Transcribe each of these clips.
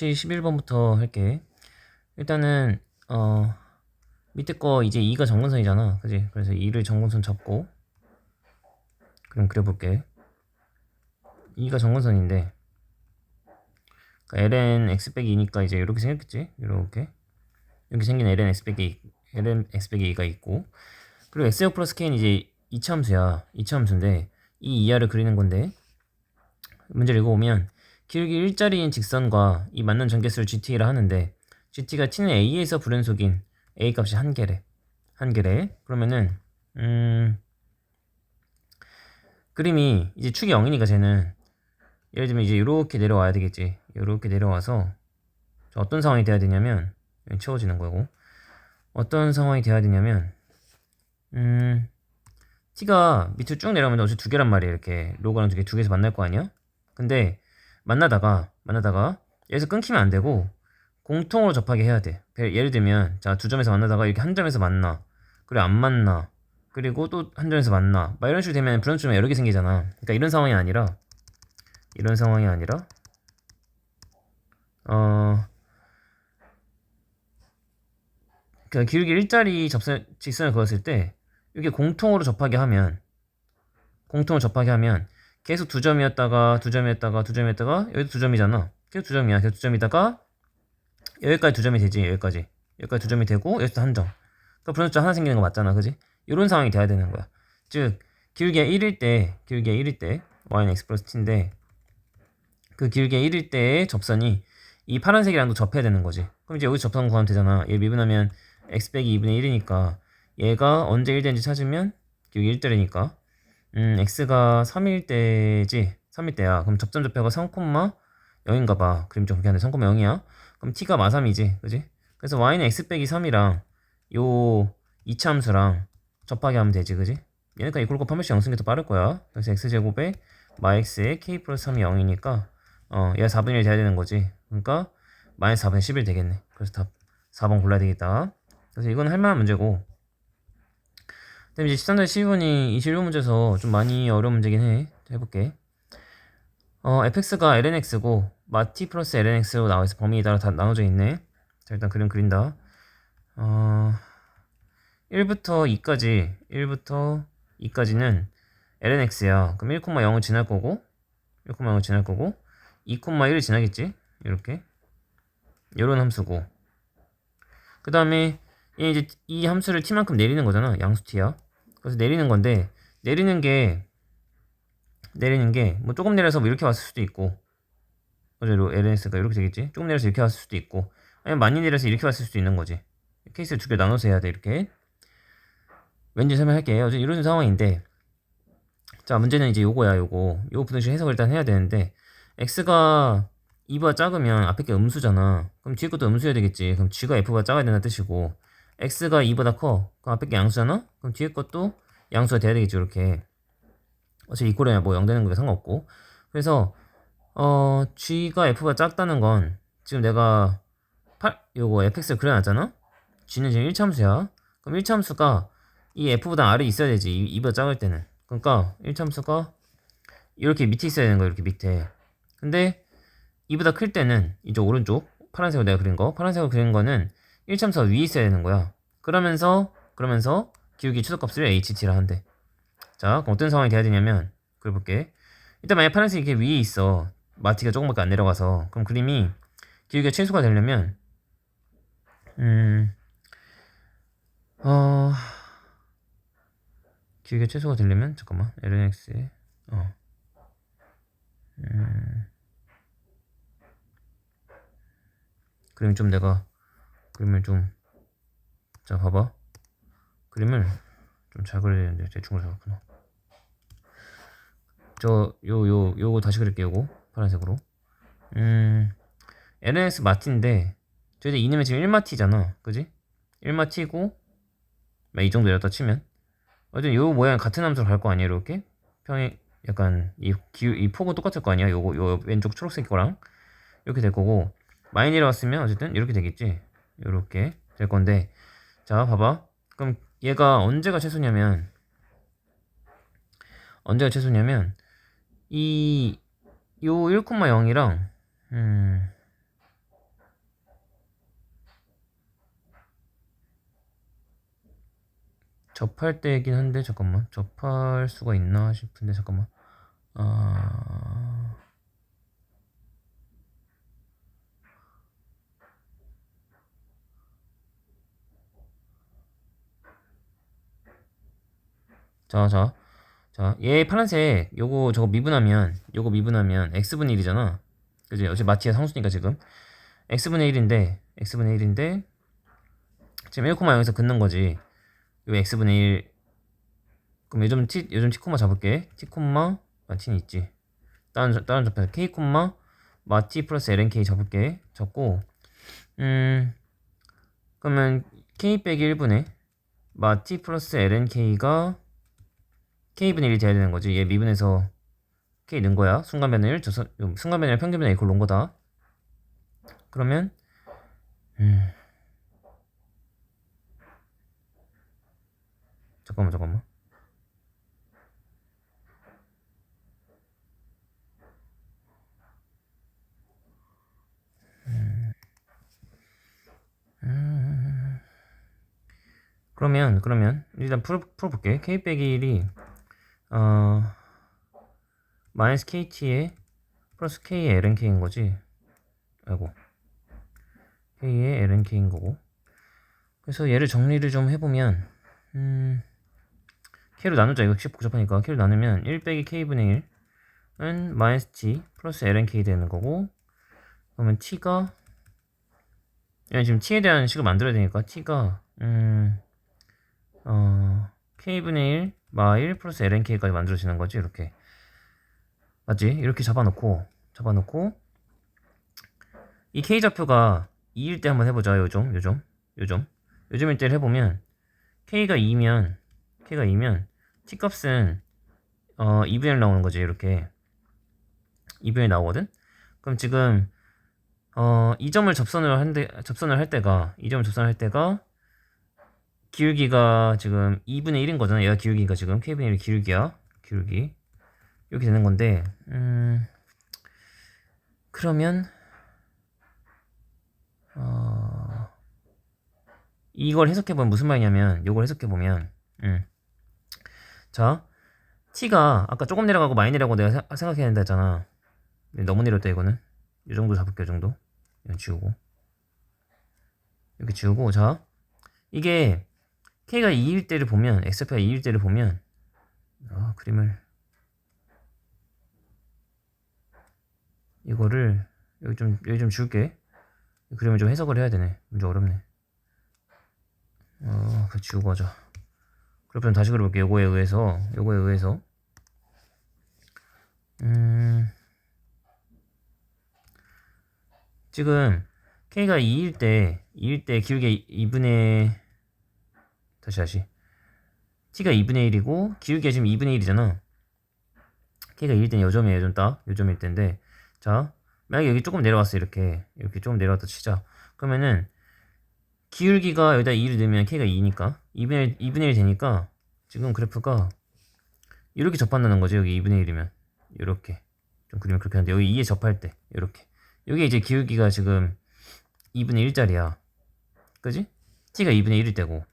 11번부터 할게. 일단은 밑에 거 이제 2가 정근선이잖아, 그지? 그래서 2를 정근선 잡고 그럼 그려볼게. 2가 정근선인데 그러니까 ln x 빼기 2니까 이제 이렇게 생겼겠지? 이렇게 생긴 ln x 빼기 2가 있고, 그리고 x제곱 플러스 k는 이제 이차함수야. 이차함수인데 이 이하를 그리는 건데, 문제를 읽어보면 기울기 일자리인 직선과 이 맞는 전개수를 gt라 하는데, gt가 t는 a에서 불연속인 a 값이 한 개래. 그러면은 그림이 이제 축이 0이니까 쟤는 예를 들면 이제 이렇게 내려와야 되겠지. 이렇게 내려와서 어떤 상황이 돼야 되냐면, 채워지는 거고, 어떤 상황이 돼야 되냐면 t가 밑으로 쭉 내려오면 어차피 두 개란 말이야. 이렇게 로그랑 두 개에서 만날 거 아니야. 근데 만나다가 여기서 끊기면 안 되고 공통으로 접하게 해야 돼. 예를 들면 자, 두 점에서 만나다가 이렇게 한 점에서 만나, 그리고 안 만나, 그리고 또 한 점에서 만나, 막 이런 식으로 되면 불연수점이 여러 개 생기잖아. 그러니까 이런 상황이 아니라 그 기울기 일자리 직선을 그었을 때 이렇게 공통으로 접하게 하면 계속 두 점이었다가 여기도 두 점이잖아. 계속 두 점이야. 계속 두 점이다가 여기까지 두 점이 되지. 여기까지 두 점이 되고 여기서 한 점. 그러니까 불연수점 하나 생기는 거 맞잖아, 그지? 이런 상황이 돼야 되는 거야. 즉 기울기가 1일 때 y는 x 플러스 t인데, 그 기울기가 1일 때의 접선이 이 파란색이랑도 접해야 되는 거지. 그럼 이제 여기 접선 구하면 되잖아. 얘 미분하면 x 빼기 2분의 1이니까 얘가 언제 1 되는지 찾으면 기울기 1대니까 x가 3일 때지. 3일 때야. 그럼 접점 좌표가 3,0인가 봐. 그림 좀 그렇게 하는데 3,0이야. 그럼 t가 마삼이지, 그지? 그래서 y는 x 빼기 3이랑 요 이차함수랑 접하게 하면 되지, 그지? 얘네가 이꼴 곱하면 한 명씩 0 쓰는 게 더 빠를 거야. 그래서 x제곱에 마x에 k 플러스 3이 0이니까 얘가 4분의 1 돼야 되는 거지. 그러니까 마이너스 4분의 11 되겠네. 그래서 답 4번 골라야 되겠다. 그래서 이건 할만한 문제고, 그다음에 이제 13달 12번이 21문제에서 좀 많이 어려운 문제긴 해. 해볼게. fx가 lnx고 마t 플러스 lnx로 나와있어. 범위에 따라 다 나눠져 있네. 자, 일단 그림 그린다. 1부터 2까지는 lnx야. 그럼 1,0을 지날 거고 2,1을 지나겠지. 이렇게 요런 함수고, 그 다음에 이제 이 함수를 t만큼 내리는 거잖아. 양수 t야. 그래서 내리는 건데, 내리는 게 뭐 조금 내려서 뭐 이렇게 왔을 수도 있고, 어제로 lnx가 이렇게 되겠지. 조금 내려서 이렇게 왔을 수도 있고, 아니면 많이 내려서 이렇게 왔을 수도 있는 거지. 케이스를 두 개 나눠서 해야 돼. 이렇게 왠지 설명할게. 어제 이런 상황인데, 자, 문제는 이제 요거야. 요거 부등식 해석을 일단 해야 되는데, x가 2보다 작으면 앞에 게 음수잖아. 그럼 뒤에 것도 음수여야 되겠지. 그럼 g가 f보다 작아야 된다는 뜻이고, x가 2보다 커. 그럼 앞에 게 양수잖아. 그럼 뒤에 것도 양수가 돼야 되겠지. 이렇게 어차피 이꼴이야 뭐 0 되는 거에 상관없고. 그래서 g가 f보다 작다는 건 지금 내가 요거 fx를 그려놨잖아. g는 지금 1차함수야. 그럼 1차함수가 이 f보다 아래에 있어야 되지. 2보다 작을 때는. 그러니까 1차함수가 이렇게 밑에 있어야 되는 거야. 이렇게 밑에. 근데 2보다 클 때는 이쪽 오른쪽 파란색으로 내가 그린 거, 파란색으로 그린 거는 1참수가 위에 있어야 되는 거야. 그러면서 기울기 최소값을 ht라 한대. 자, 그럼 어떤 상황이 돼야 되냐면 그려볼게. 일단 만약 파란색이 이렇게 위에 있어. 마티가 조금밖에 안 내려가서. 그럼 그림이 기울기가 최소가 되려면 기울기가 최소가 되려면 잠깐만. lnx에 그림 좀 내가 그림을 좀, 자 봐봐. 그림을 좀 잘 그려야 되는데 대충 그렸구나. 요거 다시 그릴게요. 요거 파란색으로. LNS 마티인데 저희들 이름이 지금 1마티잖아, 그지? 1마티고 이 정도 이렇다 치면 어쨌든 요 모양 같은 함수로 갈 거 아니야. 이렇게 평행 약간 이 폭은 똑같을 거 아니야. 요 왼쪽 초록색 거랑 이렇게 될 거고, 많이 내려왔으면 어쨌든 이렇게 되겠지. 요렇게 될 건데, 자 봐봐. 그럼 얘가 언제가 최소냐면 이 요 1,0이랑 접할 때이긴 한데 잠깐만 접할 수가 있나 싶은데 잠깐만 아... 얘 파란색 요거 미분하면 x분의 1이잖아. 그지? 어차피 마티가 상수니까 지금 x분의 1인데 지금 1,0에서 긋는 거지. 요 x분의 1 그럼 요즘 t 콤마 잡을게. t 콤마 마티는 있지. 다른 접해서 k 콤마 마티 플러스 lnk 잡을게. 잡고 그러면 k 빼기 1분의 마티 플러스 lnk가 k분의 1이 돼야 되는 거지. 얘 미분해서 k 넣은 거야. 순간변을 순간변이랑 평균변을 이걸 놓은 거다. 그러면 잠깐만 그러면 일단 풀어볼게. k 빼기 1이 마이너스 kt에 플러스 k의 lnk인 거지. 아이고 k의 lnk인 거고. 그래서 얘를 정리를 좀 해보면 k로 나누자. 이거 혹시 복잡하니까 k로 나누면 1 빼기 k분의 1은 마이너스 t 플러스 lnk 되는 거고. 그러면 t가 지금 t에 대한 식을 만들어야 되니까 t가 k분의 1 마 1 플러스 lnk까지 만들어지는 거지. 이렇게 맞지? 이렇게 잡아놓고 이 k좌표가 2일 때 한번 해보자. 요즘일 때 해보면 k가 2면 t값은 2분의 1 나오는 거지. 이렇게 2분의 1 나오거든. 그럼 지금 이 점을 접선을 할 때가 기울기가 지금 2분의 1인 거잖아. 얘가 기울기가 지금 k분의 1 기울기 이렇게 되는 건데 그러면 이걸 해석해보면 무슨 말이냐면 요걸 해석해보면 자 t가 아까 조금 내려가고 많이 내려가고 내가 생각해낸다 했잖아. 너무 내렸다. 이거는 이 정도 잡을게. 이 정도 이건 지우고 이렇게 지우고. 자 이게 k가 2일 때를 보면 x좌표가 2일 때를 보면 그림을 이거를 여기 좀 줄게. 그림을 좀 해석을 해야 되네. 문제 어렵네. 그 지우고 하자. 그러면 다시 그려볼게. 요거에 의해서 지금 k가 2일 때 기울기 2분의 다시 t가 2분의 1이고 기울기가 지금 2분의 1이잖아. k가 2일 때는 요점일 때인데 자 만약에 여기 조금 내려왔어. 이렇게 조금 내려왔다 치자. 그러면은 기울기가 여기다 2를 넣으면 k가 2니까 2분의 1이 되니까 지금 그래프가 이렇게 접한다는 거죠. 여기 2분의 1이면 이렇게 좀 그리면 그렇게 하는데 여기 2에 접할 때 이렇게 여기 이제 기울기가 지금 2분의 1짜리야. 그지? t가 2분의 1일 때고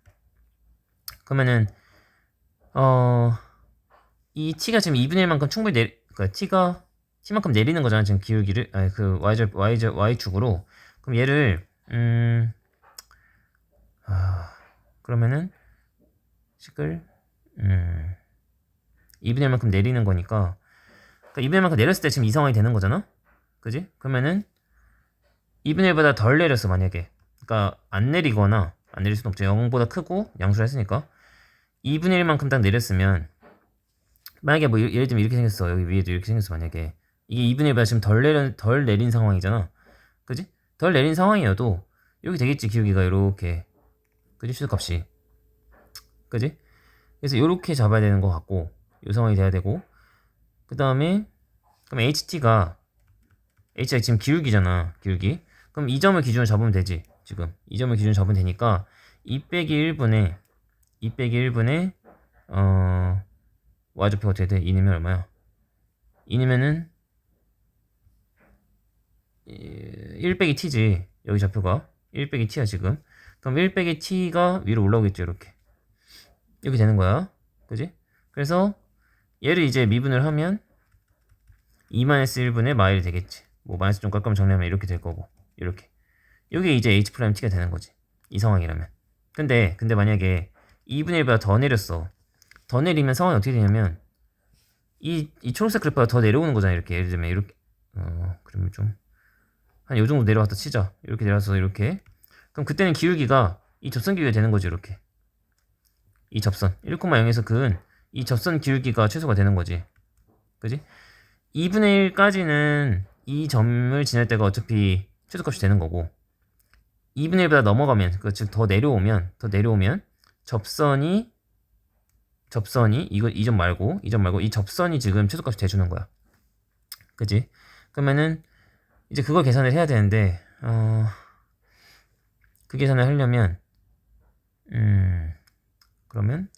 그러면은 이 t가 지금 2분의 1만큼 충분히 그러니까 t만큼 내리는 거잖아. 지금 기울기를 그 y축으로. 그럼 얘를 그러면은 식을 2분의 1만큼 내리는 거니까 그러니까 2분의 1만큼 내렸을 때 지금 이 상황이 되는 거잖아. 그지? 그러면은 2분의 1보다 덜 내렸어. 만약에 그러니까 안 내릴 수는 없죠. 0보다 크고 양수를 했으니까 2분의 1만큼 딱 내렸으면 만약에 뭐 예를 들면 이렇게 생겼어. 여기 위에도 이렇게 생겼어. 만약에 이게 2분의 1보다 지금 덜 내린 상황이잖아. 그지? 덜 내린 상황이어도 여기 되겠지. 기울기가 이렇게 그지? 수값이 그지? 그래서 이렇게 잡아야 되는 것 같고 이 상황이 돼야 되고 그 다음에 그럼 HT가 지금 기울기잖아. 기울기. 그럼 이 점을 기준으로 잡으면 되지. 지금 이 점을 기준으로 잡으면 되니까 2 빼기 1분의 y좌표가 어떻게 돼? 2내면 얼마야? 2내면은 1 빼기 t지. 여기 좌표가 1 빼기 t야 지금. 그럼 1 빼기 t가 위로 올라오겠죠. 이렇게 이렇게 되는 거야. 그지? 그래서 얘를 이제 미분을 하면 2-1분의 마일이 되겠지. 뭐 마이너스 좀 깎으면 정리하면 이렇게 될 거고. 이렇게. 이게 이제 H'T가 되는 거지. 이 상황이라면. 근데 만약에 2분의 1보다 더 내렸어. 더 내리면 상황이 어떻게 되냐면 이 초록색 그래프가 더 내려오는 거잖아. 이렇게. 예를 들면 이렇게 그러면 좀 한 요 정도 내려왔다 치자. 이렇게 내려와서 이렇게. 그럼 그때는 기울기가 이 접선 기울기가 되는 거지. 이렇게. 이 접선 1,0에서 그은 이 접선 기울기가 최소가 되는 거지. 그지? 2분의 1까지는 이 점을 지날 때가 어차피 최소값이 되는 거고 2분의 1보다 넘어가면 즉 더 내려오면 접선이 이 점 말고 이 접선이 지금 최소값이 돼주는 거야. 그지? 그러면은 이제 그걸 계산을 해야 되는데 그 계산을 하려면 그러면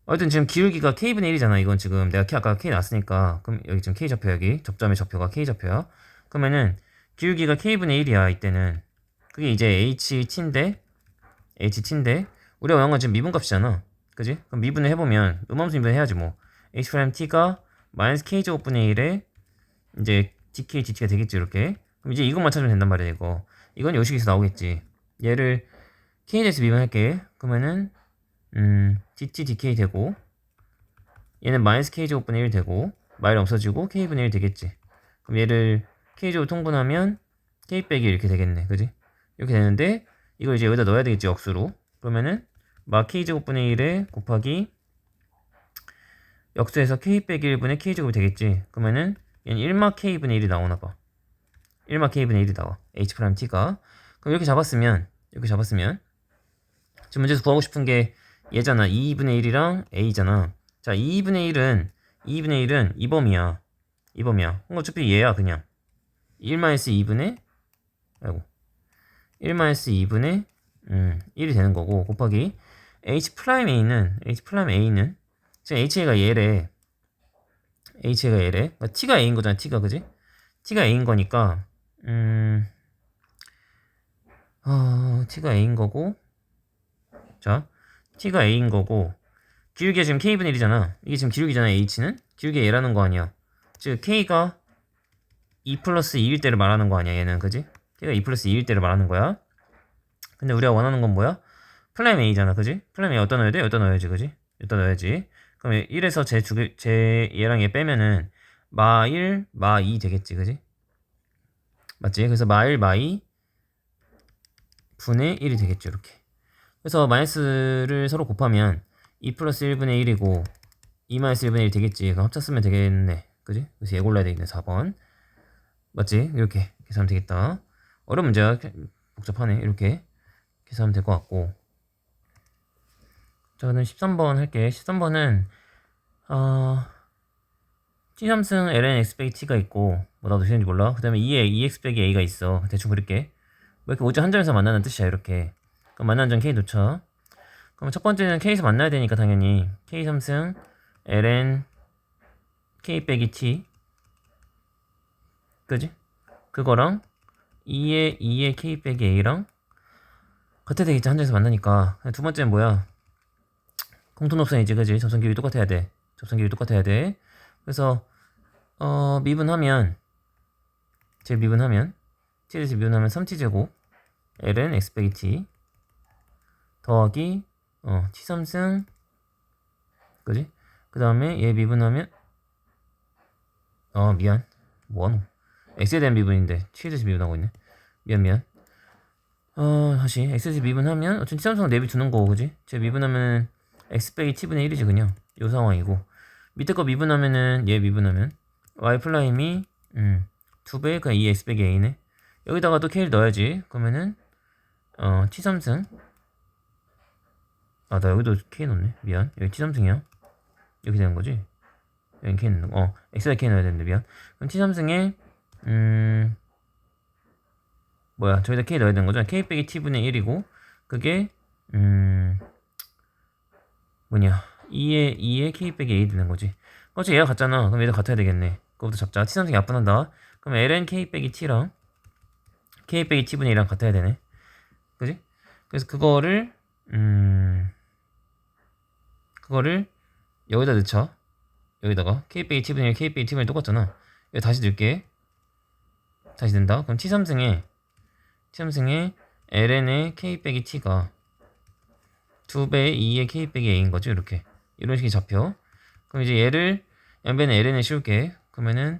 어쨌든 지금 기울기가 k분의 1이잖아. 이건 지금 내가 아까 k 났으니까 그럼 여기 지금 k 좌표 여기 접점의 좌표가 k 좌표야. 그러면은 기울기가 k분의 1이야. 이때는 그게 이제 ht인데 우리가 원한 건 지금 미분값이잖아. 그지? 그럼 미분을 해보면 음함수 미분 해야지 뭐 h't가 마이너스 k제곱분의 1에 이제 dk dt가 되겠지. 이렇게. 그럼 이제 이것만 찾으면 된단 말이야. 이건 요식에서 나오겠지. 얘를 k에 대해서 미분할게. 그러면은 dt dk 되고 얘는 마이너스 k제곱분의 1 되고 마일 없어지고 k분의 1 되겠지. 그럼 얘를 k제곱 통분하면 k 빼기 이렇게 되겠네. 그지? 이렇게 되는데 이걸 이제 여기다 넣어야 되겠지. 역수로. 그러면은 마 k제곱분의 1에 곱하기 역수에서 k 빼기 1분의 k제곱이 되겠지. 그러면은 얘는 1마 k분의 1이 나오나봐. 1마 k분의 1이 나와. h't가. 그럼 이렇게 잡았으면 지금 문제에서 구하고 싶은 게 얘잖아. 2분의 1이랑 a잖아. 자, 2분의 1은 이 범위야. 그럼 어차피 얘야 그냥. 1-2분의 1-2분의 1이 되는 거고 곱하기 h'A는 지금 hA가 얘래. 그러니까 t가 a인 거잖아. t가 그지? t가 a인 거니까 t가 a인 거고 자 t가 a인 거고 기울기가 지금 k분의 1이잖아. 이게 지금 기울기잖아. h는 기울기가 얘라는 거 아니야. 즉 k가 2 플러스 2일 때를 말하는 거 아니야. 얘는 그지? k가 2 플러스 2일 때를 말하는 거야. 근데 우리가 원하는 건 뭐야? 플라임 a잖아. 그지? 플라임 a 어디다 넣어야 돼? 여기다 넣어야지. 그지? 여기다 넣어야지. 그럼 1에서 제 얘랑 얘 빼면은 마 1, 마 2 되겠지. 그지? 맞지? 그래서 마 1, 마 2 분의 1이 되겠죠. 이렇게. 그래서 마이너스를 서로 곱하면 2 플러스 1분의 1이고 2 마이너스 1분의 1 되겠지. 그럼 합쳐 쓰면 되겠네. 그지? 그래서 얘 골라야 되겠네. 4번. 맞지? 이렇게 계산하면 되겠다. 어려운 문제야. 복잡하네. 이렇게 계산하면 될 것 같고. 자, 그럼 13번 할게. 13번은 t3승 ln x 빼기 t가 있고 뭐 나도 되는지 몰라. 그 다음에 2에 2x 빼기 a가 있어. 대충 그릴게. 뭐 이렇게 오직 한 점에서 만나는 뜻이야. 이렇게. 그럼 만나는 점 k 놓쳐. 그럼 첫 번째는 k에서 만나야 되니까 당연히 k3승 ln k 빼기 t 그지? 그거랑 2에 k 빼기 a랑 같아야 되겠지. 한 점에서 만나니까. 두 번째는 뭐야? 공통접선이지. 그지? 접선 길이 똑같아야 돼. 그래서 미분하면 t에 대해서 미분하면 3t제곱 ln x 빼기 t 더하기 t3승 그지? 그 다음에 얘 미분하면 미안 뭐하노? x에 대한 미분인데 t에 대해서 미분하고 있네. 미안 다시 x에 대해서 미분하면 어차피 t3승은 내비 두는 거고 그지? 제 미분하면 x 빼기 t분의 1이지 그냥 요 상황이고 밑에 거 미분하면은 얘 미분하면 y 플라임이 2배 그냥 2x 빼기 a네. 여기다가 또 k를 넣어야지. 그러면은 t3승 나 여기도 k 넣네. 미안. 여기 t3승이야. 이렇게 되는 거지. 여기 k 넣는 거. x에다 k 넣어야 되는데 미안. 그럼 t3승에 뭐야 저기다 k 넣어야 되는 거죠. k 빼기 t분의 1이고 그게 뭐냐 2에 k 빼기 a 되는 거지. 어차피 얘가 같잖아. 그럼 얘도 같아야 되겠네. 그거부터 잡자. t3승이 약분한다. 그럼 ln k 빼기 t랑 k 빼기 t분의 1이랑 같아야 되네. 그지? 그래서 그거를 그거를 여기다 넣자. 여기다가 k 빼기 t분의 1 k 빼기 t분의 1 똑같잖아. 여기 다시 넣을게. 다시 넣는다. 그럼 t3승에 ln의 k 빼기 t가 2배의 2의 k 빼기 a인 거죠. 이렇게 이런 식이 잡혀. 그럼 이제 얘를 양변에 ln을 씌울게. 그러면은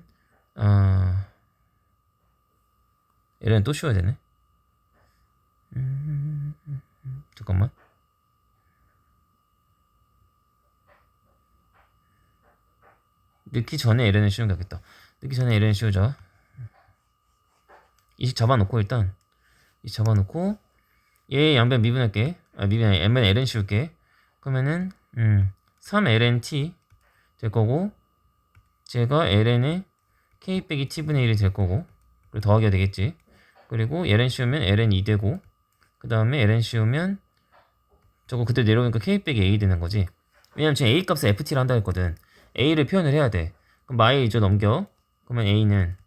ln 또 씌워야 되네. 잠깐만. 넣기 전에 ln을 씌우는 게 낫겠다. 넣기 전에 ln 씌우자. 이식 잡아놓고 일단 이식 잡아놓고 얘 양변 미분할게. 미분해 양변에 ln 씌울게. 그러면은 3lnt 될 거고 제가 ln의 k 빼기 t분의 1이 될 거고 그리고 더하기가 되겠지. 그리고 ln 씌우면 ln 2 되고 그 다음에 ln 씌우면 저거 그때 내려오니까 k 빼기 a 되는 거지. 왜냐면 지금 a 값을 ft를 한다 했거든. a를 표현을 해야 돼. 그럼 마에 이제 넘겨. 그러면 a는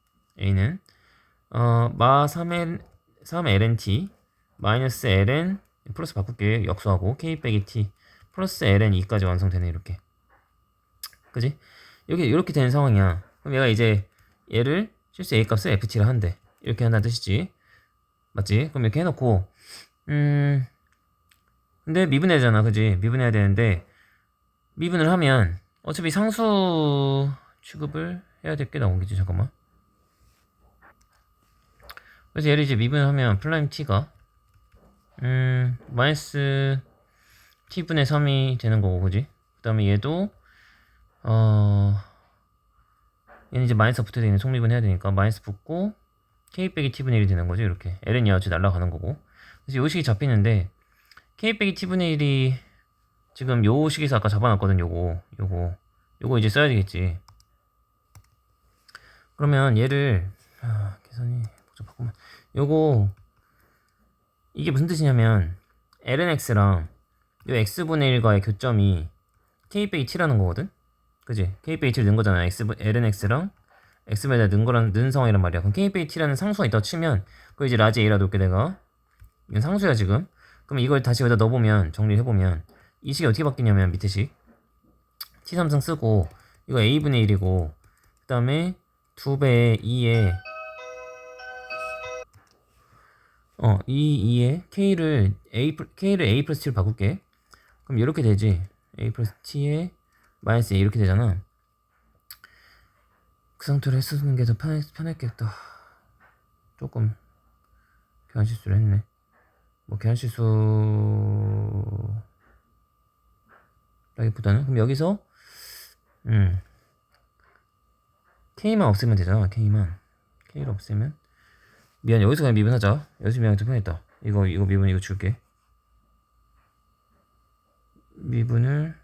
마 3lnt 마이너스 ln 플러스 바꿀게. 역수하고 k 빼기 t 플러스 ln 2까지 완성되네. 이렇게 그지? 이렇게 되는 상황이야. 그럼 얘가 이제 얘를 실수 a 값을 ft를 한대. 이렇게 한다는 뜻이지. 맞지? 그럼 이렇게 해놓고 근데 미분해야잖아. 그지? 미분해야 되는데 미분을 하면 어차피 상수 취급을 해야 될 게 나오겠지. 잠깐만. 그래서 얘를 이제 미분을 하면 플라임 t가 마이너스 t분의 3이 되는 거고, 그지? 그 다음에 얘도 얘는 이제 마이너스 붙어야 되는 속미분 해야 되니까 마이너스 붙고 k 빼기 t분의 1이 되는 거죠. 이렇게 ln이 어차피 날아가는 거고. 그래서 요 식이 잡히는데 k 빼기 t분의 1이 지금 요 식에서 아까 잡아놨거든. 요거 이제 써야 되겠지. 그러면 얘를 계산이 복잡하구만. 요거 이게 무슨 뜻이냐면 lnx랑 요 x분의 1과의 교점이 k 빼기 t라는 거거든. 그지? k 빼기 t를 넣은 거잖아. lnx랑 x에다 넣은 상황이란 말이야. 그럼 k 빼기 t라는 상수가 있다고 치면 그거 이제 라지 a라 놓을게 내가. 이건 상수야 지금. 그럼 이걸 다시 여기다 넣어보면 정리해보면 이 식이 어떻게 바뀌냐면 밑에 식 t3승 쓰고 이거 a분의 1이고 그 다음에 2배의 2에 2에 k를 a 플러스 t로 바꿀게. 그럼 이렇게 되지. a 플러스 t에 마이너스 a 이렇게 되잖아. 그 상태로 했쓰는 게 더 편했겠다. 조금 교환실수를 했네. 뭐 교환실수 라기보다는 그럼 여기서 k만 없애면 되잖아. k를 없애면 미안. 여기서 그냥 미분하자. 여기서 미분하기 더 편했다. 이거 미분 이거 줄게. 미분을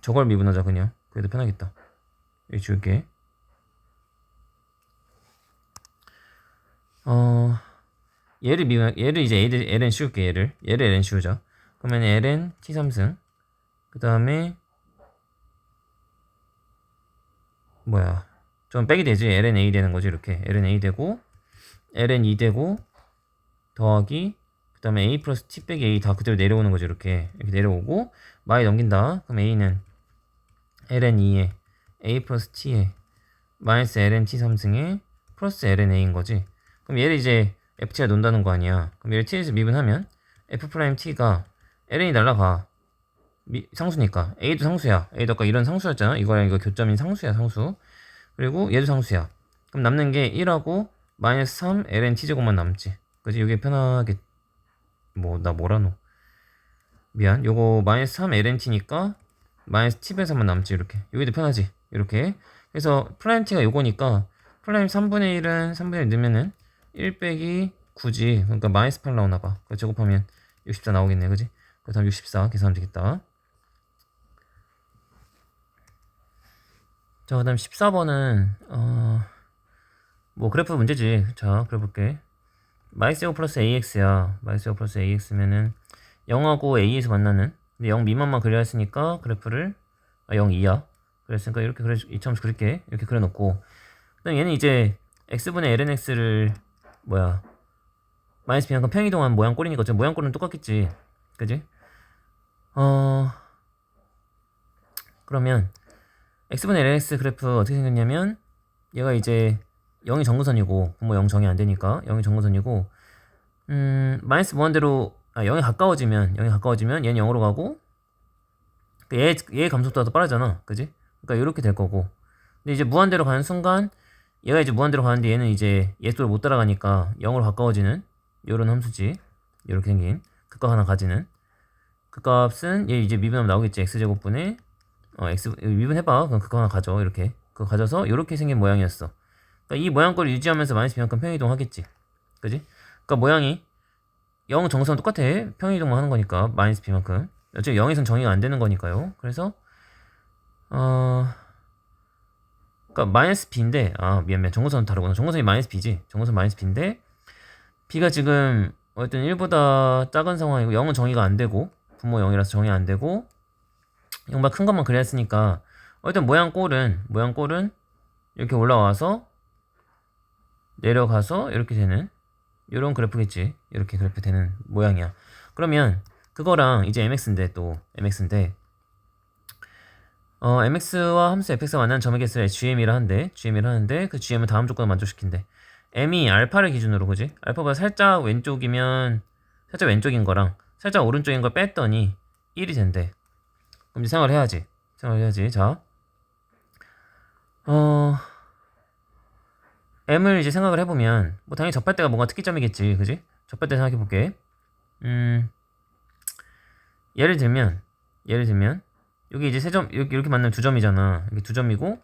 저걸 미분하자. 그냥 그래도 편하겠다. 여기 줄게. 얘를 이제 ln 씌울게. 얘를 ln 씌우자. 그러면 ln t3승 그 다음에 뭐야 좀 빼기 되지. ln a 되는 거지. 이렇게 ln a 되고 ln 2 되고 더하기 그 다음에 a 플러스 t 빼기 a 다 그대로 내려오는 거지. 이렇게 내려오고 마이 넘긴다. 그럼 a는 ln 2에 a 플러스 t에 마이너스 ln t3승에 플러스 ln a인 거지. 그럼 얘를 이제 ft가 논다는 거 아니야. 그럼 얘를 t에서 미분하면 f't가 ln이 날라가. 상수니까 a도 상수야. a도 아까 이런 상수였잖아. 이거랑 이거 교점인 상수야. 상수. 그리고 얘도 상수야. 그럼 남는 게 1하고 마이너스 3 ln t제곱만 남지. 그지? 이게 편하게 나 뭐라노. 미안. 요거 마이너스 3 ln t니까 마이너스 t분의3만 남지. 이렇게 여기도 편하지. 이렇게. 그래서 프라임 t가 요거니까 프라임 3분의 1은 3분의 1 넣으면은 1 빼기 9지. 그러니까 마이너스 8 나오나봐. 그거 제곱하면 64 나오겠네. 그지? 그 다음 64 계산하면 되겠다. 자, 그 다음 14번은 뭐 그래프 문제지. 자, 그려볼게. 마이너스 5 플러스 ax야. 마이너스 5 플러스 ax면은 0하고 a에서 만나는, 근데 0 미만만 그려야 했으니까 그래프를 0, 2야. 그랬으니까 이렇게 이처럼 그릴게. 이렇게 그려놓고 그다음 얘는 이제 x분의 lnx를 마이너스 b만큼 평이동한 모양 꼴이니까 어차피 모양 꼴은 똑같겠지. 그지? 그러면 x분의 lx 그래프 어떻게 생겼냐면 얘가 이제 0이 정근선이고 분모 0 정이 안 되니까 0이 정근선이고 마이너스 무한대로 0에 가까워지면 얘는 0으로 가고 얘의 감속도가 더 빠르잖아. 그지? 그러니까 이렇게 될 거고. 근데 이제 무한대로 가는 순간 얘가 이제 무한대로 가는데 얘는 이제 얘 속도를 못 따라가니까 0으로 가까워지는 요런 함수지. 이렇게 생긴 극값 하나 가지는 그 값은 얘 이제 미분하면 나오겠지. x제곱분의 x 미분해봐. 그럼 그거 하나 가져. 이렇게 그거 가져서 이렇게 생긴 모양이었어. 그러니까 이 모양꼴을 유지하면서 마이너스 b만큼 평행이동 하겠지. 그지? 그러니까 모양이 0 정선 똑같아. 평행이동만 하는 거니까 마이너스 b만큼. 어차피 0에선 정의가 안 되는 거니까요. 그래서 그러니까 마이너스 b인데 미안 정근선은 다르구나. 정근선이 마이너스 b지. 정근선 마이너스 b인데 b가 지금 어쨌든 1보다 작은 상황이고 0은 정의가 안 되고 분모 0이라서 정의 안 되고 0보다 큰 것만 그렸으니까 어쨌든 모양꼴은 이렇게 올라와서 내려가서 이렇게 되는 이런 그래프겠지. 이렇게 그래프 되는 모양이야. 그러면 그거랑 이제 mx인데 mx와 함수 fx가 만나는 점의 개수를 gm이라 하는데 그 gm은 다음 조건을 만족시킨대. m이 알파를 기준으로 그지? 알파보다 살짝 왼쪽인 거랑 살짝 오른쪽인 걸 뺐더니 1이 된대. 그럼 이제 생각을 해야지. 자, m을 이제 생각을 해보면 뭐 당연히 접할 때가 뭔가 특이점이겠지, 그지? 접할 때 생각해볼게. 예를 들면 여기 이제 세 점 이렇게 만나면 두 점이잖아. 이게 두 점이고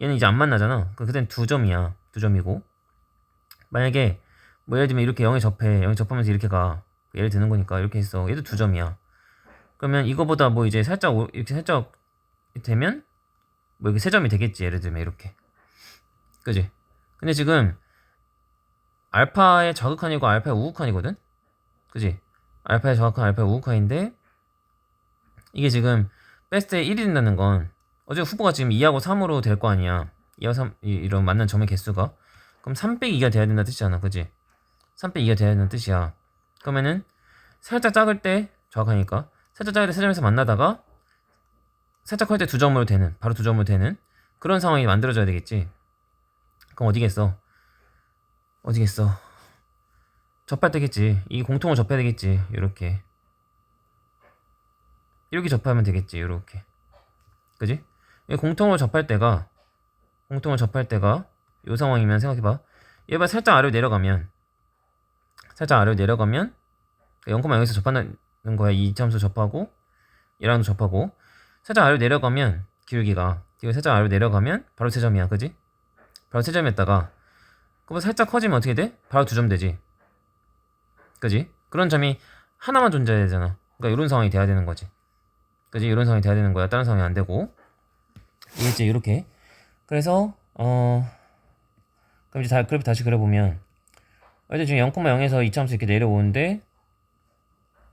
얘는 이제 안 만나잖아. 그땐 두 점이야. 두 점이고 만약에 뭐 예를 들면 이렇게 0에 접하면서 이렇게 가. 예를 드는 거니까 이렇게 했어. 얘도 두 점이야. 그러면 이거보다 뭐 이제 이렇게 살짝 되면 뭐 이렇게 세 점이 되겠지. 예를 들면 이렇게. 그지? 근데 지금 알파의 좌극한이고 알파의 우극한이거든? 그지? 알파의 좌극한, 알파의 우극한인데 이게 지금 뺐을 때 1이 된다는 건 어제 후보가 지금 2하고 3으로 될 거 아니야. 2하고 3 이런 만난 점의 개수가 그럼 3 빼기 2가 돼야 된다는 뜻이잖아. 그지? 3 빼기 2가 돼야 된다는 뜻이야. 그러면은 살짝 작을 때 좌극하니까 살짝 작을 때 세 점에서 만나다가 살짝 클 때 바로 두 점으로 되는 그런 상황이 만들어져야 되겠지. 그럼 어디겠어? 접할 때겠지. 이 공통을 접해야 되겠지. 이렇게 접하면 되겠지. 이렇게. 그지? 이 공통을 접할 때가 이 상황이면 생각해봐. 얘가 살짝 아래로 내려가면 0,0에서 접하는 거야. 이 참수 접하고 얘랑도 접하고 살짝 아래로 내려가면 기울기가 살짝 아래로 내려가면 바로 세 점이야. 그지? 바로 세 점이었다가 그거 살짝 커지면 어떻게 돼? 바로 두 점 되지. 그지? 그런 점이 하나만 존재해야 되잖아. 그러니까 이런 상황이 돼야 되는 거지. 그지? 이런 상황이 돼야 되는 거야. 다른 상황이 안 되고. 이게 이렇게. 그래서 그럼 이제 그래프 다시 그려보면 어제 지금 0,0에서 이차함수 이렇게 내려오는데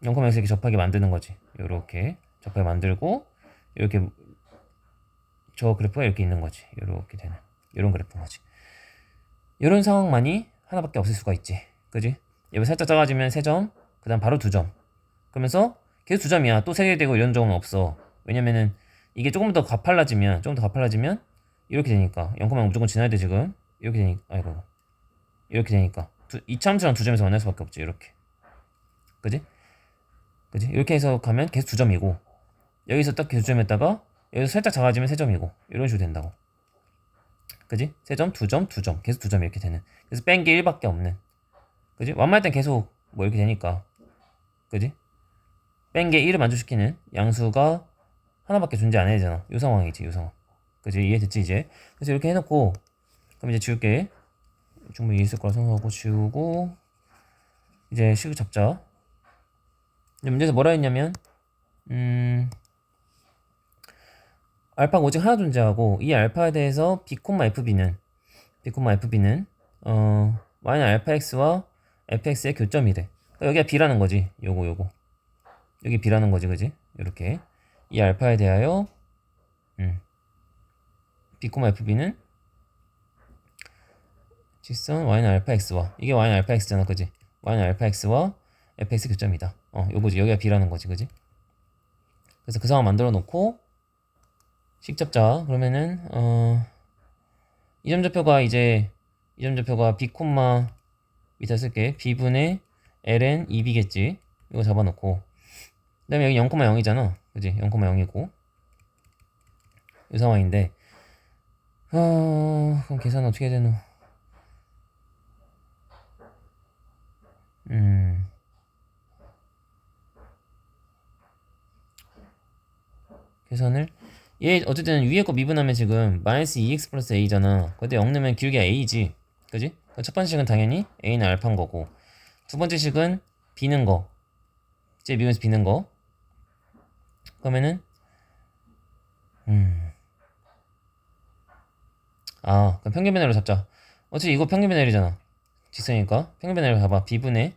0,0에서 이렇게 접하게 만드는 거지. 이렇게 접하게 만들고 이렇게 저 그래프가 이렇게 있는 거지. 이렇게 되는 이런 그래프인 거지. 이런 상황만이 하나밖에 없을 수가 있지. 그지? 얘가 살짝 작아지면 3점, 그 다음 바로 2점. 그러면서 계속 2점이야. 또 3개 되고 이런 적은 없어. 왜냐면은 이게 조금 더 가팔라지면 이렇게 되니까 0,0 무조건 지나야 돼 지금. 이렇게 되니까 이렇게 되니까 이차함수랑 두 점에서 만날 수밖에 없지. 이렇게. 그지? 이렇게 해서 가면 계속 2점이고 여기서 딱 계속 2점했다가 여기서 살짝 작아지면 3점이고 이런 식으로 된다고. 그지? 3점, 2점, 2점 계속 2점 이렇게 되는. 그래서 뺀 게 1밖에 없는. 그지? 완만할 땐 계속 뭐 이렇게 되니까. 그지? 뺀 게 1을 만족시키는 양수가 하나밖에 존재 안 해야 되잖아. 요 상황이지, 요 상황. 그지? 이해됐지, 이제? 그래서 이렇게 해놓고, 그럼 이제 지울게. 충분히 있을 거라 생각하고 지우고, 이제 식을 잡자. 문제에서 뭐라 했냐면, 알파가 오직 하나 존재하고, 이 알파에 대해서 b, fb는, y는 알파 x와 fx의 교점이래. 그러니까 여기가 b라는 거지. 요거. 여기 b라는 거지, 그지? 이렇게. 이 알파에 대하여, b, fb는 직선 y는 알파 x와, 이게 y는 알파 x잖아, 그지? y는 알파 x와 fx 교점이다. 요거지. 여기가 b라는 거지, 그지? 그래서 그 상황 만들어 놓고, 식 잡자. 그러면은 이점 좌표가 이제 이점 좌표가 b 콤마 밑에 쓸게. b분의 ln 2b겠지. 이거 잡아놓고 그 다음에 여기 0,0이잖아. 그지? 0,0이고 이 상황인데 그럼 계산 어떻게 해야 되노? 계산을 얘 어쨌든 위에 거 미분하면 지금 마이너스 2x 플러스 a잖아. 근데 0 넣으면 길게 a지. 그지? 첫 번째 식은 당연히 a는 알파인 거고 두 번째 식은 b는 거. 이제 미분해서 b는 거. 그러면은 그럼 평균 변화로 잡자. 어차피 이거 평균 변화율이잖아. 직선이니까 평균 변화율 봐봐. b분의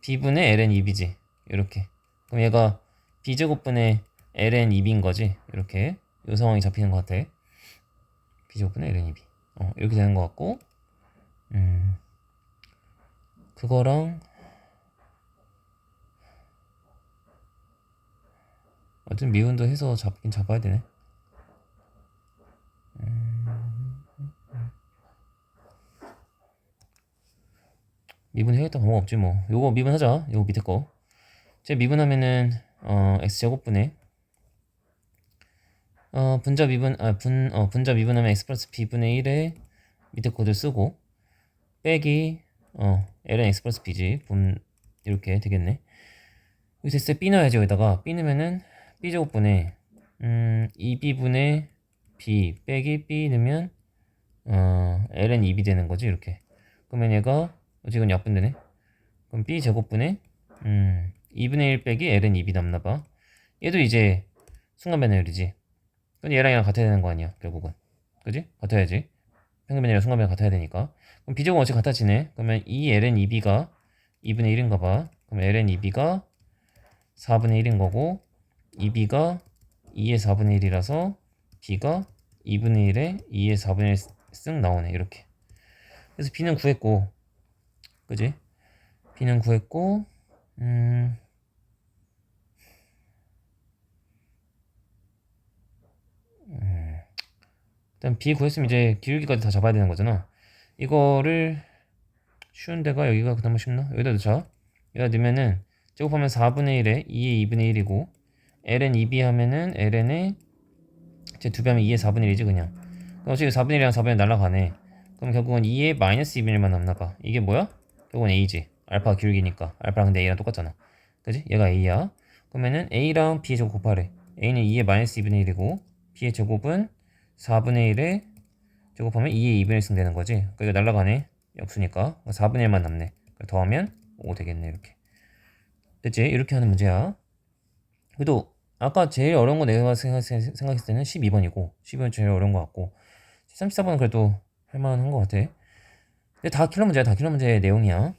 ln 2b지. 이렇게. 그럼 얘가 b제곱분의 ln 2b인 거지. 이렇게. 이 상황이 잡히는 것 같아. b제곱분의 ln 2b. 이렇게 되는 것 같고. 그거랑 어쨌든 미분도 해서 잡긴 잡아야 되네. 미분해야겠다. 방법 없지 뭐. 요거 미분하자. 요거 밑에 거. 제 미분하면은 x제곱분의 분자 미분 분자 미분하면 x 플러스 b분의 1에 밑에 코드 쓰고 빼기 ln x 플러스 b지. 이렇게 되겠네. 여기 됐을 때 b 넣어야지. 여기다가 b 넣으면은 b제곱분의 2b분의 b 빼기 b 넣으면 ln 2b 되는 거지. 이렇게. 그러면 얘가 지금 약분되네. 그럼 b제곱분의 2분의 1 빼기 ln 2b 남나봐. 얘도 이제 순간 변화율이지. 근데 얘랑 얘랑 같아야 되는 거 아니야, 결국은. 그지? 같아야지. 평균 변화율 순간 변화 같아야 되니까. 그럼 b제곱 어차피 같아지네. 그러면 이 ln 2b가 2분의 1인가 봐. 그럼 ln 2b가 4분의 1인 거고 2b가 2의 4분의 1이라서 b가 2분의 1에 2의 4분의 1 쓱 나오네. 이렇게. 그래서 b는 구했고, 그지? b는 구했고, 일단 b 구했으면 이제 기울기까지 다 잡아야 되는 거잖아. 이거를 쉬운 데가 여기가 그나마 쉽나? 여기다 넣자. 여기다 넣으면은 제곱하면 4분의 1에 2의 2분의 1이고 ln 2b 하면은 ln에 제 2배 하면 2의 4분의 1이지 그냥. 그럼 어차피 4분의 1이랑 4분의 1 날라가네. 그럼 결국은 2의 마이너스 2분의 1만 남나봐. 이게 뭐야? 결국은 a지. 알파가 기울기니까. 알파랑 근데 a랑 똑같잖아. 그지? 얘가 a야. 그러면은 a랑 b의 제곱 곱하래. a는 2의 마이너스 2분의 1이고 b의 제곱은 4분의 1에 제곱하면 2의 2분의 1승 되는 거지. 그러니까 이거 날라가네. 역수니까 4분의 1만 남네. 더하면 5 되겠네. 이렇게. 됐지? 이렇게 하는 문제야. 그래도 아까 제일 어려운 거 내가 생각했을 때는 12번이고 12번 제일 어려운 거 같고 34번은 그래도 할만한 거 같아. 근데 다 킬러 문제야. 다 킬러 문제의 내용이야.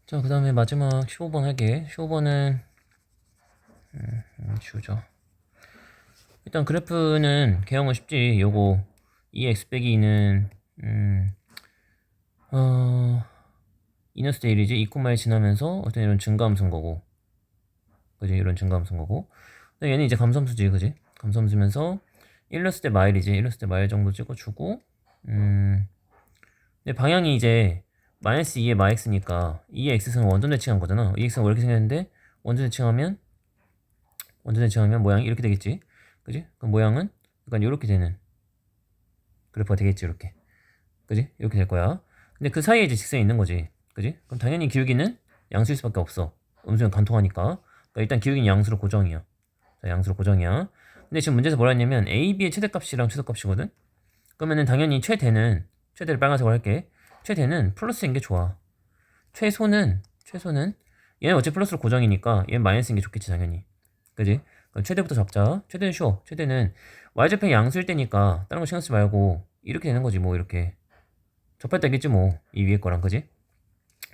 자, 그 다음에 마지막 15번 할게. 15번은 지우자. 일단 그래프는 개형은 쉽지. 요거 2x 빼기 2는 이너스 데일이지. 2,1 지나면서 어떤 이런 증가함수인 거고, 그지? 이런 증가함수인 거고. 근데 얘는 이제 감소함수지, 그지? 감소함수면서 1 넣었을 때 마일이지. 1 넣었을 때 마일 정도 찍어주고, 근데 방향이 이제 마이너스 2의 마x니까 2의 x승을 원점 대칭한 거잖아. 2x가 왜 이렇게 생겼는데 원점 대칭하면 모양이 이렇게 되겠지. 그지? 그럼 모양은 약간 이렇게 되는 그래프가 되겠지. 이렇게. 그지? 이렇게 될 거야. 근데 그 사이에 이제 직선이 있는 거지. 그지? 그럼 당연히 기울기는 양수일 수밖에 없어. 음수는 관통하니까. 그러니까 일단 기울기는 양수로 고정이야. 자, 양수로 고정이야. 근데 지금 문제에서 뭐라 했냐면 a, b의 최대값이랑 최소값이거든. 그러면은 당연히 최대를 빨간색으로 할게. 최대는 플러스인 게 좋아. 최소는 얘는 어차피 플러스로 고정이니까 얘는 마이너스인 게 좋겠지 당연히. 그지? 그럼 최대부터 잡자. 최대는 쉬워. 최대는 y좌표의 양수일 때니까 다른 거 신경 쓰지 말고 이렇게 되는 거지 뭐. 이렇게 접할 때겠지 뭐. 이 위에 거랑. 그지?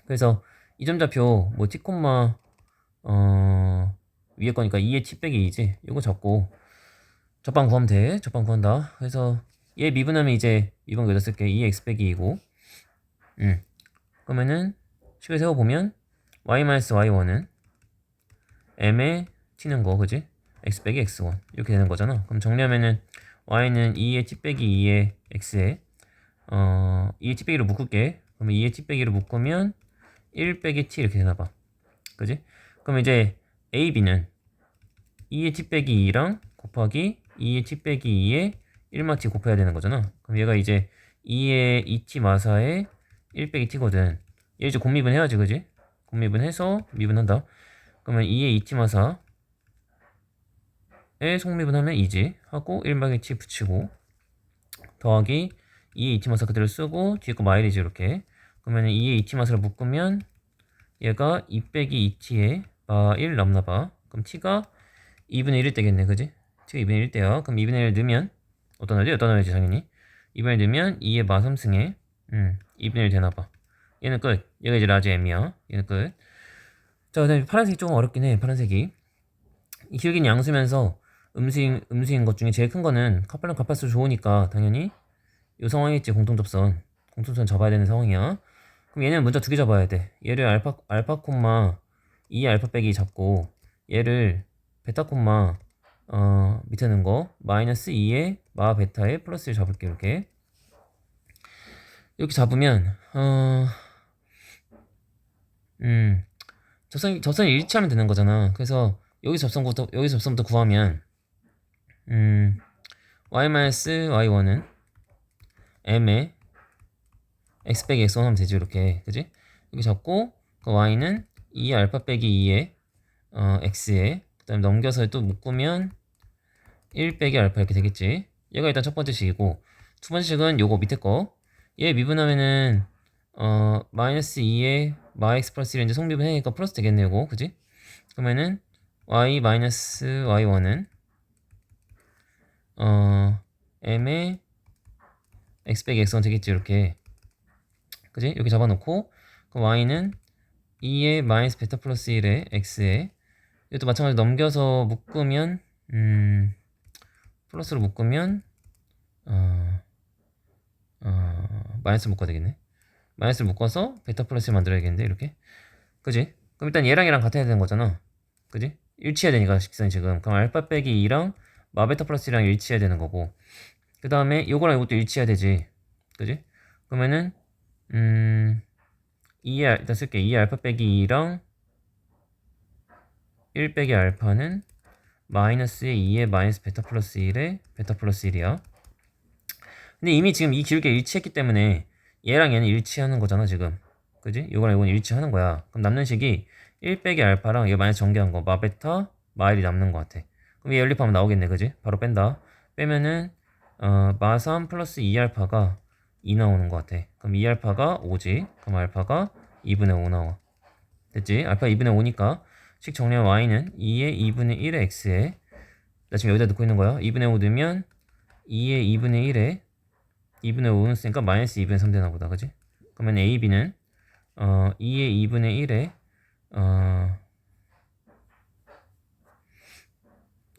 그래서 이 점 좌표 뭐 t, 위에 거니까 2의 t 빼기 2지. 이거 잡고 접방 구하면 돼. 접방 구한다. 그래서 얘 미분하면 이제 미분 여기다 쓸게. 2x 빼기 2고 그러면은 식을 세워보면 y-y1은 m에 t는 거. 그지? x 빼기 x1 이렇게 되는 거잖아. 그럼 정리하면은 y는 2의 t 빼기 2의 x에 2의 t 빼기로 묶을게. 그러면 2의 t 빼기로 묶으면 1 빼기 t 이렇게 되나봐. 그지? 그럼 이제 a, b는 2의 t 빼기 2랑 곱하기 2의 t 빼기 2에 1마 t 곱해야 되는 거잖아. 그럼 얘가 이제 2의 2t 마사에 1 빼기 t거든. 얘 이제 곱미분 해야지, 그지? 곱미분 해서 미분한다. 그러면 2의 2t 마사에 속미분 하면 2지 하고 1 빼기 t 붙이고 더하기 2의 2t 마사 그대로 쓰고 뒤에 거 마일이지 이렇게. 그러면 2의 2t 마사를 묶으면 얘가 2 빼기 2t에 마 1 남나봐. 그럼 t가 2분의 1일 때겠네, 그지? t가 2분의 1일 때야. 그럼 2분의 1을 넣으면 어떤 애지? 어떤 애지 당연히 2분의 1 넣으면 2의 마 3승에 2분의 1 되나봐. 얘는 끝. 얘가 이제 라지 m이야. 얘는 끝. 자, 그 다음에 파란색이 조금 어렵긴 해. 파란색이 길긴 양수면서 음수인 것 중에 제일 큰 거는 카팔랑 카팔수 좋으니까 당연히 이 상황이겠지. 공통접선 잡아야 되는 상황이야. 그럼 얘는 먼저 두 개 잡아야 돼. 얘를 알파 콤마 2의 알파 빼기 잡고 얘를 베타 콤마 밑에 있는 거 마이너스 2의 마 베타에 플러스 1 잡을게. 이렇게 잡으면 접선이 일치하면 되는 거잖아. 그래서 여기 접선부터 구하면 y-y1은 m에 x 빼기 x1 하면 되지. 이렇게, 그지? 여기 잡고 그 y는 2의 알파 빼기 2의 x에 그 다음에 넘겨서 또 묶으면 1 빼기 알파 이렇게 되겠지. 얘가 일단 첫 번째 식이고 두 번째 식은 요거 밑에 거. 얘 미분하면은 마이너스 2의 마 x 플러스 1을 이제 속미분 해니까 플러스 되겠네 요거, 그지? 그러면은 y 마이너스 y1은 m의 x 빼기 x1 되겠지. 이렇게, 그지? 이렇게 잡아놓고 그 y는 2의 마이너스 베타 플러스 1의 x에 이것도 마찬가지로 넘겨서 묶으면 플러스로 묶으면 마이너스 묶어야 되겠네. 마이너스를 묶어서 베타 플러스를 만들어야겠는데 이렇게, 그지? 그럼 일단 얘랑 같아야 되는 거잖아, 그지? 일치해야 되니까 식선이 지금. 그럼 알파 빼기 2랑 마 베타 플러스 1이랑 일치해야 되는 거고 그 다음에 요거랑 이것도 일치해야 되지, 그지? 그러면은 2의 일단 쓸게. 2의 알파 빼기 2랑 1 빼기 알파는 마이너스의 2의 마이너스 베타 플러스 1의 베타 플러스 1이야. 근데 이미 지금 이 기울기가 일치했기 때문에 얘랑 얘는 일치하는 거잖아 지금, 그지? 이거랑 이건 일치하는 거야. 그럼 남는 식이 1 빼기 알파랑 얘 마이너스 전개한 거 마 베타 마 1이 남는 거 같아. 그럼 얘 연립하면 나오겠네, 그지? 바로 뺀다. 빼면은 마 3 플러스 2알파가 2 나오는 거 같아. 그럼 2알파가 5지. 그럼 알파가 2분의 5 나와. 됐지? 알파 2분의 5니까 식 정리한 y는 2의 2분의 1의 x에 나 지금 여기다 넣고 있는 거야. 2분의 5 넣으면 2의 2분의 1에 2분의 5는 쓰니까 마이너스 2분의 3 되나 보다, 그지? 그러면 a, b는 2의 2분의 1에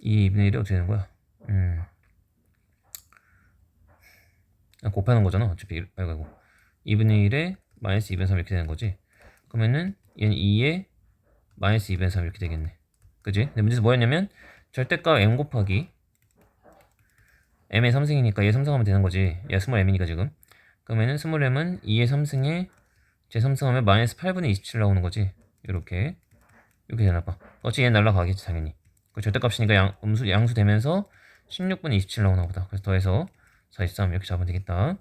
2의 2분의 1이 어떻게 되는 거야? 곱하는 거잖아 어차피. 아이고 2분의 1에 마이너스 2분의 3 이렇게 되는 거지. 그러면은 얘는 2에 마이너스 2분의 3 이렇게 되겠네, 그지? 근데 문제에서 뭐였냐면 절대값 m 곱하기 m의 3승이니까 얘 3승하면 되는 거지. 얘 스몰 m이니까 지금. 그러면은 스몰 m은 2의 3승에 제 3승하면 마이너스 8분의 27 나오는 거지. 이렇게 되나봐. 어차피 얘 날라가겠지 당연히. 그 절대값이니까 양수 되면서 16분의 27 나오나 보다. 그래서 더해서 43 이렇게 잡으면 되겠다.